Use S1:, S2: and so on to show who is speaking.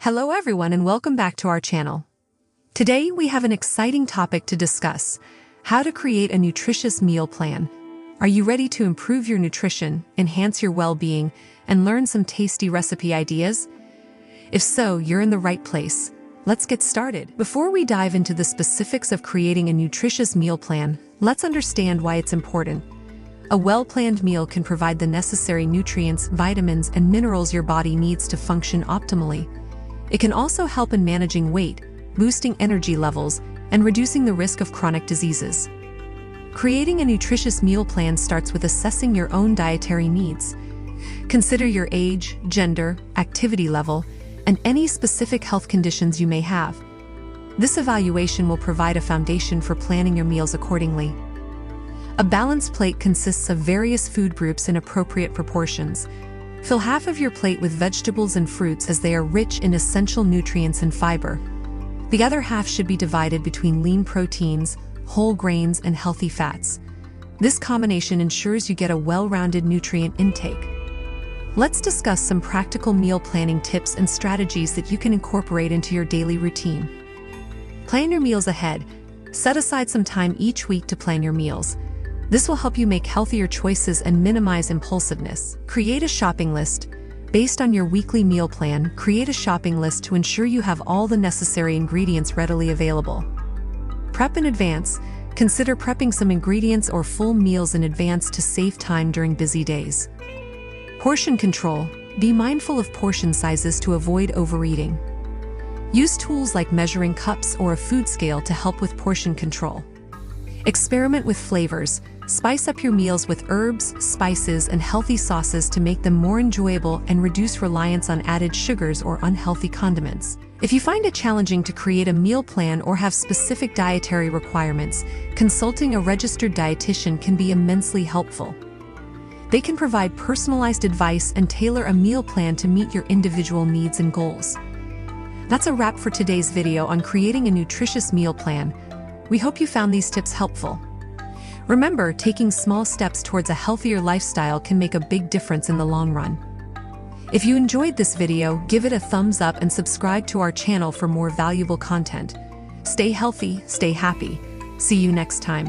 S1: Hello everyone and welcome back to our channel. Today we have an exciting topic to discuss: how to create a nutritious meal plan. Are you ready to improve your nutrition, enhance your well-being, and learn some tasty recipe ideas? If so, you're in the right place. Let's get started. Before we dive into the specifics of creating a nutritious meal plan, let's understand why it's important. A well-planned meal can provide the necessary nutrients, vitamins, and minerals your body needs to function optimally. It can also help in managing weight, boosting energy levels, and reducing the risk of chronic diseases. Creating a nutritious meal plan starts with assessing your own dietary needs. Consider your age, gender, activity level, and any specific health conditions you may have. This evaluation will provide a foundation for planning your meals accordingly. A balanced plate consists of various food groups in appropriate proportions. Fill half of your plate with vegetables and fruits as they are rich in essential nutrients and fiber. The other half should be divided between lean proteins, whole grains, and healthy fats. This combination ensures you get a well-rounded nutrient intake. Let's discuss some practical meal planning tips and strategies that you can incorporate into your daily routine. Plan your meals ahead. Set aside some time each week to plan your meals. This will help you make healthier choices and minimize impulsiveness. Create a shopping list. Based on your weekly meal plan, create a shopping list to ensure you have all the necessary ingredients readily available. Prep in advance. Consider prepping some ingredients or full meals in advance to save time during busy days. Portion control. Be mindful of portion sizes to avoid overeating. Use tools like measuring cups or a food scale to help with portion control. Experiment with flavors. Spice up your meals with herbs, spices, and healthy sauces to make them more enjoyable and reduce reliance on added sugars or unhealthy condiments. If you find it challenging to create a meal plan or have specific dietary requirements, consulting a registered dietitian can be immensely helpful. They can provide personalized advice and tailor a meal plan to meet your individual needs and goals. That's a wrap for today's video on creating a nutritious meal plan. We hope you found these tips helpful. Remember, taking small steps towards a healthier lifestyle can make a big difference in the long run. If you enjoyed this video, give it a thumbs up and subscribe to our channel for more valuable content. Stay healthy, stay happy. See you next time.